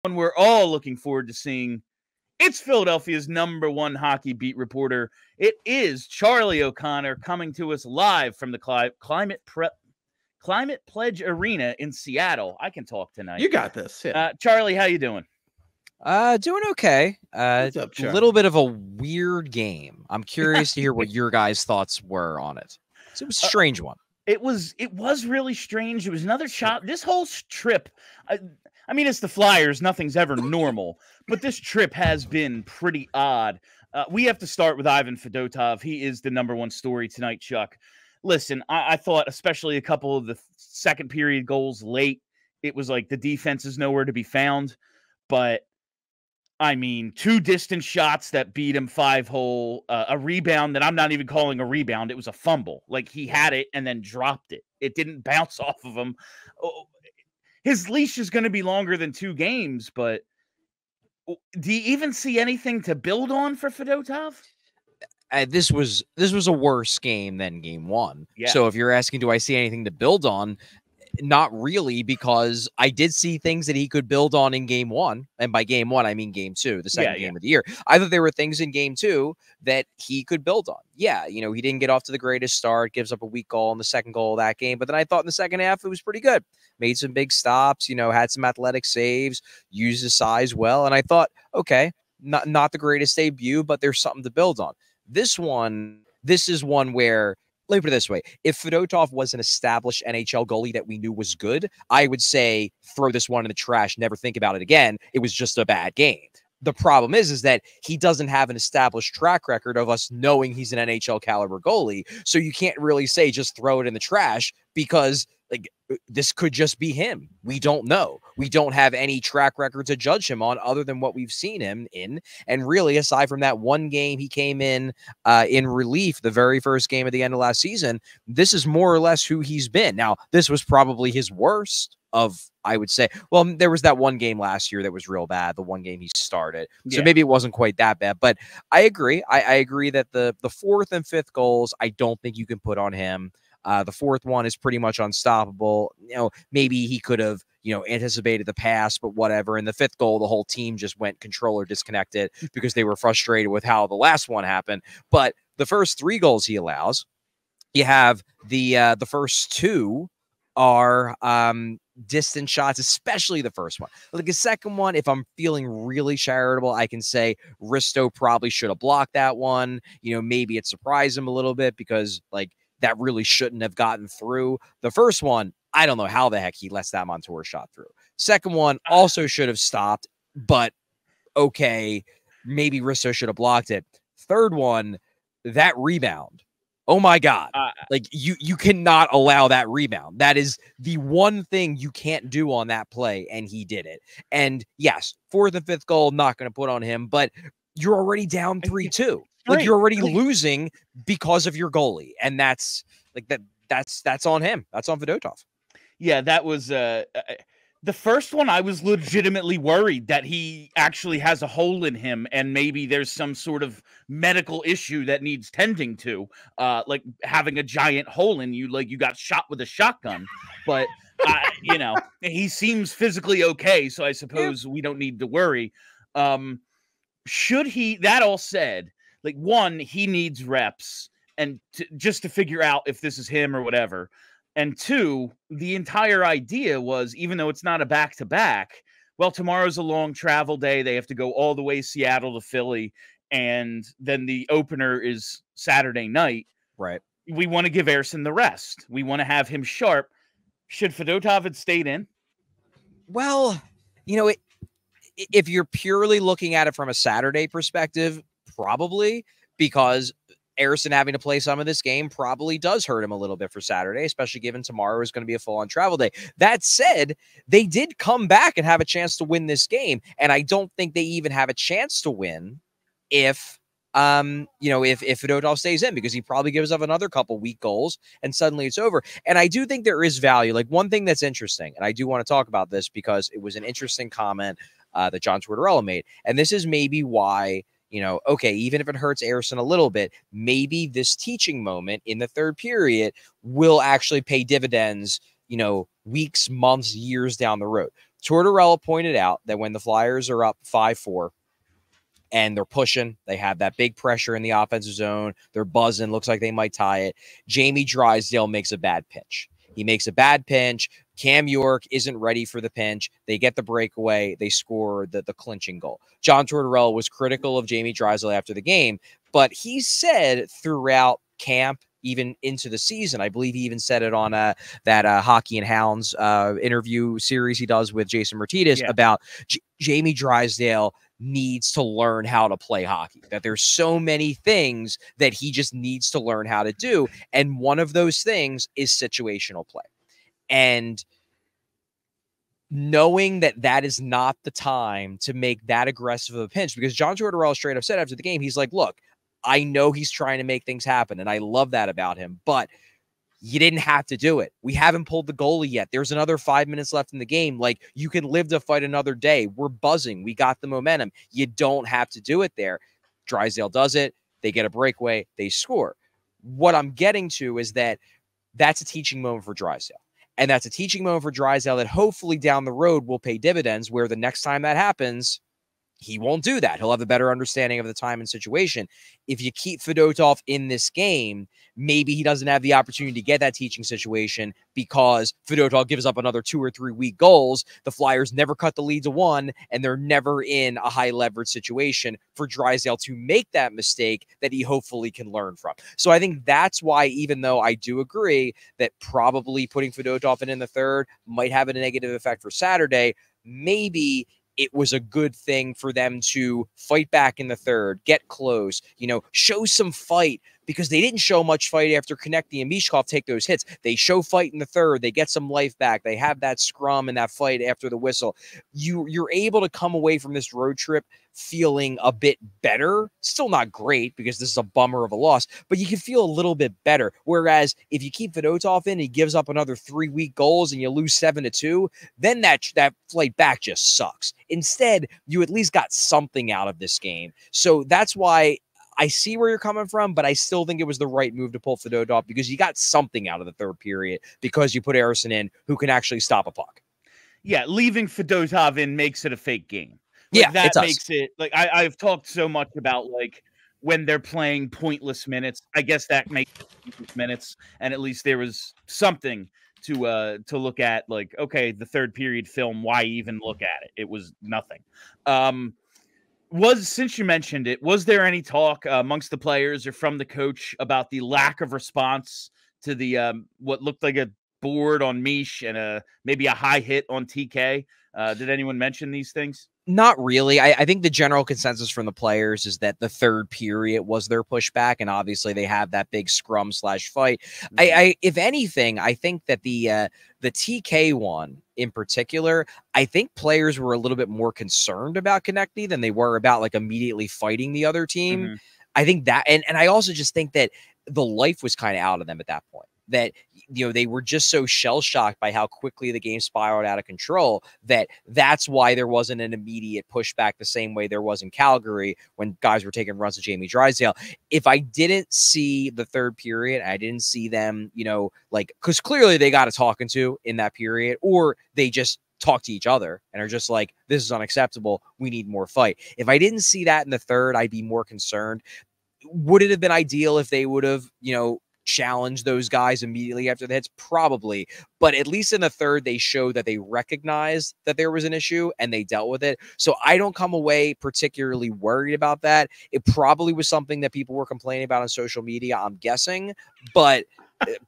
one we're all looking forward to seeing. It's Philadelphia's #1 hockey beat reporter. It is Charlie O'Connor coming to us live from the Climate Pledge Arena in Seattle. I can talk tonight. You got this. Yeah. Charlie, how you doing? Doing okay. What's up, a little bit of a weird game. I'm curious to hear what your guys' thoughts were on it. So it was a strange one. It was really strange. It was another shot. This whole trip, I mean, it's the Flyers. Nothing's ever normal. But this trip has been pretty odd. We have to start with Ivan Fedotov. He is the #1 story tonight, Chuck. Listen, I thought especially a couple of the second period goals late, it was like the defense is nowhere to be found. But, I mean, 2 distant shots that beat him 5-hole, a rebound that I'm not even calling a rebound. It was a fumble. Like, he had it and then dropped it. It didn't bounce off of him. His leash is going to be longer than 2 games, but do you even see anything to build on for Fedotov? This was a worse game than game 1. Yeah. So if you're asking, do I see anything to build on? Not really, because I did see things that he could build on in game 1. And by game 1, I mean game 2, the second game of the year. I thought there were things in game 2 that he could build on. Yeah, you know, he didn't get off to the greatest start, gives up a weak goal in the second goal of that game. But then I thought in the second half, it was pretty good. Made some big stops, you know, had some athletic saves, used his size well. And I thought, okay, not the greatest debut, but there's something to build on. This is one where, let me put it this way. If Fedotov was an established NHL goalie that we knew was good, I would say throw this one in the trash, never think about it again. It was just a bad game. The problem is that he doesn't have an established track record of us knowing he's an NHL caliber goalie. So you can't really say just throw it in the trash, because like this could just be him. We don't know. We don't have any track record to judge him on other than what we've seen him in. And really, aside from that one game he came in relief, the very first game at the end of last season, this is more or less who he's been. Now, this was probably his worst of, I would say. Well, there was that one game last year that was real bad, the one game he started. So maybe it wasn't quite that bad. But I agree. I agree that the 4th and 5th goals, I don't think you can put on him. The 4th one is pretty much unstoppable. You know, maybe he could have, you know, anticipated the pass, but whatever. And the 5th goal, the whole team just went controller disconnected because they were frustrated with how the last one happened. But the first 3 goals he allows, you have the first 2 are distant shots, especially the first one. Like the second one, if I'm feeling really charitable, I can say Risto probably should have blocked that one. You know, maybe it surprised him a little bit because like that really shouldn't have gotten through. The first one, I don't know how the heck he lets that Montour shot through. Second one also should have stopped, but okay, maybe Risto should have blocked it. Third one, that rebound. Oh my God. Like you cannot allow that rebound. That is the one thing you can't do on that play. And he did it. And yes, 4th and 5th goal, not going to put on him, but you're already down 3-2. Like you're already losing because of your goalie. And that's like that's on him. That's on Fedotov. Yeah, that was the first one. I was legitimately worried that he actually has a hole in him and maybe there's some sort of medical issue that needs tending to, like having a giant hole in you, like you got shot with a shotgun. But you know, he seems physically okay, so I suppose we don't need to worry. Should he, that all said, like, one, he needs reps and just to figure out if this is him or whatever. And 2, the entire idea was, even though it's not a back-to-back, well, tomorrow's a long travel day. They have to go all the way Seattle to Philly, and then the opener is Saturday night. Right. We want to give Ersson the rest. We want to have him sharp. Should Fedotov have stayed in? Well, you know, if you're purely looking at it from a Saturday perspective, probably, because Ersson having to play some of this game probably does hurt him a little bit for Saturday, especially given tomorrow is going to be a full-on travel day. That said, they did come back and have a chance to win this game, and I don't think they even have a chance to win if Fedotov stays in, because he probably gives up another couple weak goals and suddenly it's over. And I do think there is value. Like one thing that's interesting, and I do want to talk about this because it was an interesting comment that John Tortorella made. And this is maybe why, okay, even if it hurts Ersson a little bit, maybe this teaching moment in the third period will actually pay dividends, weeks, months, years down the road. Tortorella pointed out that when the Flyers are up 5-4 and they're pushing, they have that big pressure in the offensive zone, they're buzzing, looks like they might tie it. Jamie Drysdale makes a bad pinch. He makes a bad pinch. Cam York isn't ready for the pinch. They get the breakaway. They score the clinching goal. John Tortorella was critical of Jamie Drysdale after the game, but he said throughout camp, even into the season, I believe he even said it on that Hockey and Hounds interview series he does with Jason Martinez about Jamie Drysdale needs to learn how to play hockey, that there's so many things that he just needs to learn how to do. And one of those things is situational play. And knowing that that is not the time to make that aggressive of a pinch, because John Tortorella straight up said after the game, he's like, look, I know he's trying to make things happen, and I love that about him, but you didn't have to do it. We haven't pulled the goalie yet. There's another 5 minutes left in the game. Like, you can live to fight another day. We're buzzing. We got the momentum. You don't have to do it there. Drysdale does it. They get a breakaway. They score. What I'm getting to is that that's a teaching moment for Drysdale. And that's a teaching moment for Drysdale that hopefully down the road will pay dividends, where the next time that happens, he won't do that. He'll have a better understanding of the time and situation. If you keep Fedotov in this game, maybe he doesn't have the opportunity to get that teaching situation because Fedotov gives up another 2 or 3 weak goals. The Flyers never cut the lead to 1, and they're never in a high leverage situation for Drysdale to make that mistake that he hopefully can learn from. So I think that's why, even though I do agree that probably putting Fedotov in the third might have a negative effect for Saturday, maybe it was a good thing for them to fight back in the third, get close, show some fight, because they didn't show much fight after Konechny and Mishkov take those hits. They show fight in the third. They get some life back. They have that scrum and that fight after the whistle. You're able to come away from this road trip feeling a bit better. Still not great, because this is a bummer of a loss, but you can feel a little bit better. Whereas if you keep Fedotov in, he gives up another 3 weak goals and you lose 7-2, then that flight back just sucks. Instead, you at least got something out of this game. So that's why I see where you're coming from, but I still think it was the right move to pull Fedotov, because you got something out of the third period because you put Harrison in, who can actually stop a puck. Yeah, leaving Fedotov in makes it a fake game. That makes it like I've talked so much about, like, when they're playing pointless minutes. I guess that makes minutes, and at least there was something to look at. Like, okay, the third period film, why even look at it? It was nothing. Since you mentioned it, was there any talk amongst the players or from the coach about the lack of response to the what looked like a board on Mish and maybe a high hit on TK? Did anyone mention these things? Not really. I think the general consensus from the players is that the third period was their pushback, and obviously they have that big scrum / fight. Mm-hmm. If anything, I think that the TK one in particular, I think players were a little bit more concerned about Konechny than they were about, like, immediately fighting the other team. Mm-hmm. I think that, and I also just think that the life was kind of out of them at that point. That, they were just so shell-shocked by how quickly the game spiraled out of control that's why there wasn't an immediate pushback the same way there was in Calgary when guys were taking runs at Jamie Drysdale. If I didn't see the third period, I didn't see them, because clearly they got a talking to in that period, or they just talk to each other and are just like, this is unacceptable. We need more fight. If I didn't see that in the third, I'd be more concerned. Would it have been ideal if they would have, challenge those guys immediately after the hits? Probably, but at least in the third they showed that they recognized that there was an issue and they dealt with it. So I don't come away particularly worried about that. It probably was something that people were complaining about on social media, I'm guessing, but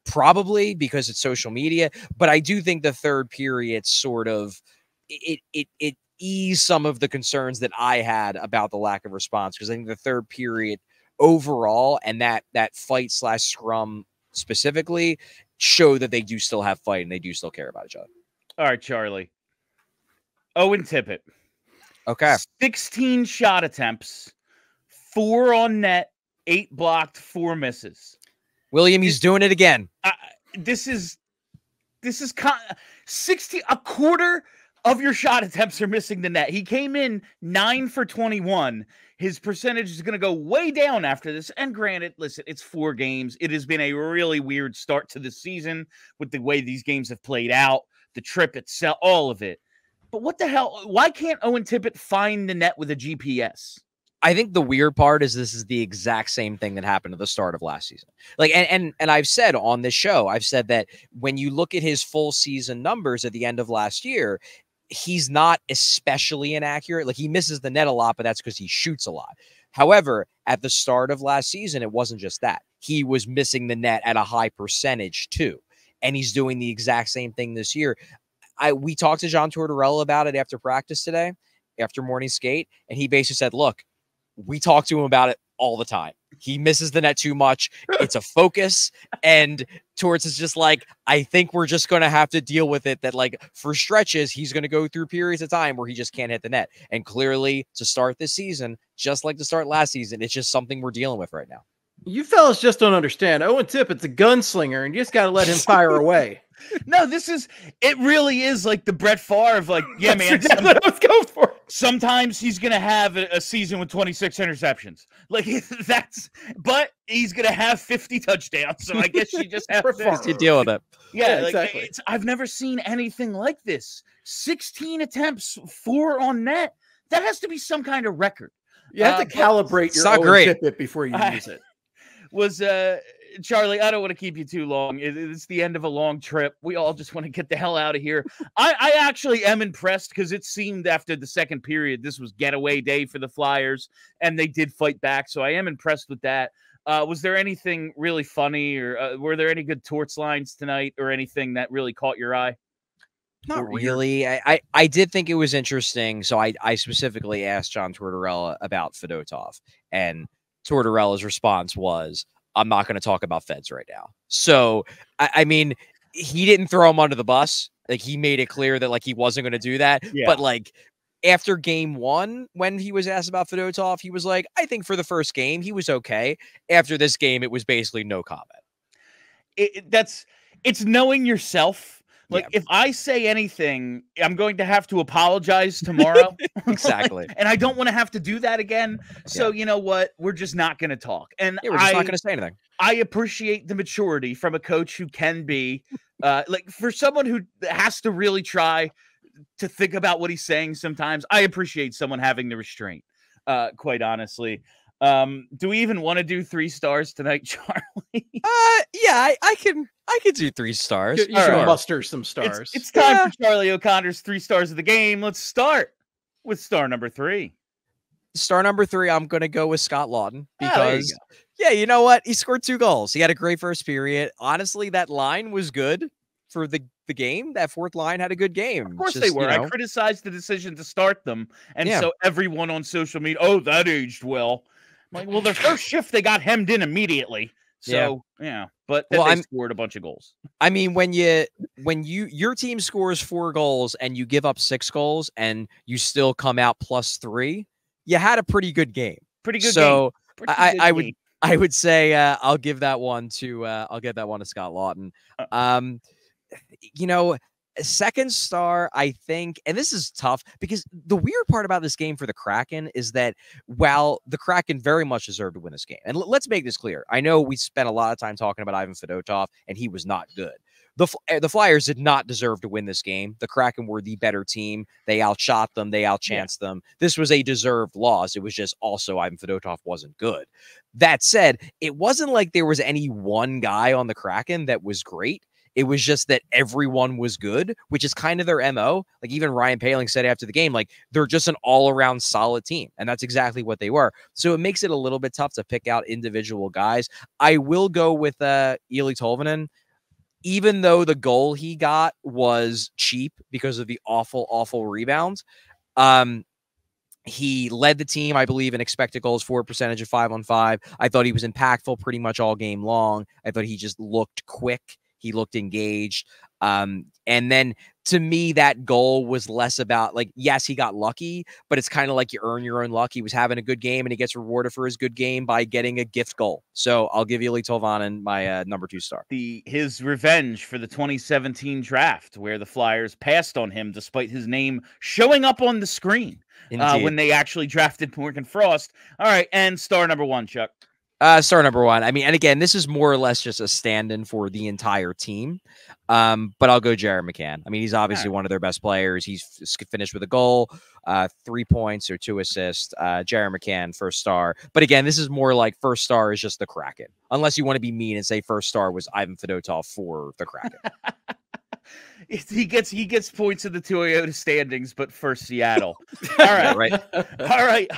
probably because it's social media. But I do think the third period sort of it eased some of the concerns that I had about the lack of response, because I think the third period overall, and that fight / scrum specifically, show that they do still have fight and they do still care about each other. All right, Charlie. Owen Tippett. Okay. 16 shot attempts, 4 on net, 8 blocked, 4 misses. William, he's doing it again. This is 60, a quarter of your shot attempts are missing the net. He came in 9 for 21. His percentage is going to go way down after this. And granted, listen, it's 4 games. It has been a really weird start to the season with the way these games have played out, the trip itself, all of it. But what the hell? Why can't Owen Tippett find the net with a GPS? I think the weird part is this is the exact same thing that happened at the start of last season. Like, and I've said on this show, I've said that when you look at his full season numbers at the end of last year, he's not especially inaccurate. Like, he misses the net a lot, but that's because he shoots a lot. However, at the start of last season, it wasn't just that. He was missing the net at a high percentage too. And he's doing the exact same thing this year. We talked to John Tortorella about it after practice today, after morning skate, and he basically said, look, we talk to him about it all the time. He misses the net too much. It's a focus. And Torts is just like, I think we're just going to have to deal with it, that like for stretches, he's going to go through periods of time where he just can't hit the net. And clearly to start this season, just like to start last season, it's just something we're dealing with right now. You fellas just don't understand. Owen Tippett's a gunslinger, and you just got to let him fire away. No, it really is like the Brett Favre of like, yeah, man. That's what I was going for. Sometimes he's going to have a season with 26 interceptions. Like but he's going to have 50 touchdowns. So I guess you just have to deal with it. Yeah, like, exactly. I've never seen anything like this. 16 attempts, 4 on net. That has to be some kind of record. You have to calibrate your Owen Tippett before you use it. Was Charlie, I don't want to keep you too long. It's the end of a long trip. We all just want to get the hell out of here. I actually am impressed because it seemed after the second period, this was getaway day for the Flyers, and they did fight back. So I am impressed with that. Was there anything really funny, or were there any good Torts lines tonight, or anything that really caught your eye? Not really. I did think it was interesting. So I specifically asked John Tortorella about Fedotov, and Tortorella's response was, I'm not going to talk about Feds right now. So, I mean, he didn't throw him under the bus. Like, he made it clear that, like, he wasn't going to do that. Yeah. But, like, after game 1, when he was asked about Fedotov, he was like, I think for the first game, he was okay. After this game, it was basically no comment. It's knowing yourself. Like, yeah. If I say anything, I'm going to have to apologize tomorrow. Exactly. And I don't want to have to do that again. So, you know what? We're just not going to talk. And we're just not going to say anything. I appreciate the maturity from a coach who can be, like, for someone who has to really try to think about what he's saying sometimes, I appreciate someone having the restraint, quite honestly. Do we even want to do 3 stars tonight, Charlie? Yeah, I can do 3 stars. You should muster some stars. It's time for Charlie O'Connor's 3 stars of the game. Let's start with star number 3. Star number 3, I'm going to go with Scott Laughton because, you know what? He scored 2 goals. He had a great first period. Honestly, that line was good for the game. That fourth line had a good game. Of course they were. I criticized the decision to start them. And so everyone on social media, oh, that aged well. I'm like, well, their first shift, they got hemmed in immediately. So, but then they scored a bunch of goals. I mean, when your team scores 4 goals and you give up 6 goals and you still come out +3, you had a pretty good game. Pretty good game. So I would say I'll give that one to Scott Laughton. You know, second star, I think, and this is tough because the weird part about this game for the Kraken is that while the Kraken very much deserved to win this game, and let's make this clear. I know we spent a lot of time talking about Ivan Fedotov, and he was not good. The Flyers did not deserve to win this game. The Kraken were the better team. They outshot them. They outchanced them. This was a deserved loss. It was just also Ivan Fedotov wasn't good. That said, it wasn't like there was any one guy on the Kraken that was great. It was just that everyone was good, which is kind of their MO. Like even Ryan Poehling said after the game, like they're just an all-around solid team. And that's exactly what they were. So it makes it a little bit tough to pick out individual guys. I will go with Eeli Tolvanen, even though the goal he got was cheap because of the awful rebounds. He led the team, I believe, in expected goals for percentage of 5-on-5. I thought he was impactful pretty much all game long. I thought he just looked quick. He looked engaged. And then to me, that goal was less about like, yes, he got lucky, but it's kind of like you earn your own luck. He was having a good game and he gets rewarded for his good game by getting a gift goal. So I'll give Eeli Tolvanen my number 2 star. His revenge for the 2017 draft where the Flyers passed on him despite his name showing up on the screen when they actually drafted Morgan Frost. All right. And star number 1, Chuck. Star number 1. I mean, and again, this is more or less just a stand-in for the entire team. But I'll go Jared McCann. I mean, he's obviously one of their best players. He's finished with a goal, 3 points or 2 assists. Jared McCann, first star. But again, this is more like first star is just the Kraken. Unless you want to be mean and say first star was Ivan Fedotov for the Kraken. He gets points in the Toyota standings, but for Seattle. All right,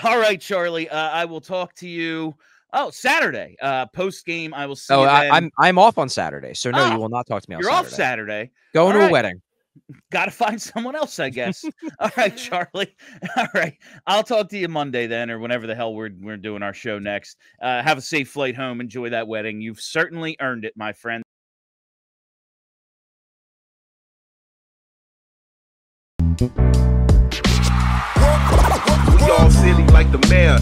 all right, Charlie. I will talk to you. Oh, Saturday. Post game, I will see. Oh, you then. I'm off on Saturday, so no, you will not talk to me on You're Saturday. Off Saturday. Going to a wedding. Got to find someone else, I guess. All right, Charlie. All right, I'll talk to you Monday then, or whenever the hell we're doing our show next. Have a safe flight home. Enjoy that wedding. You've certainly earned it, my friend. We all silly like the mayor.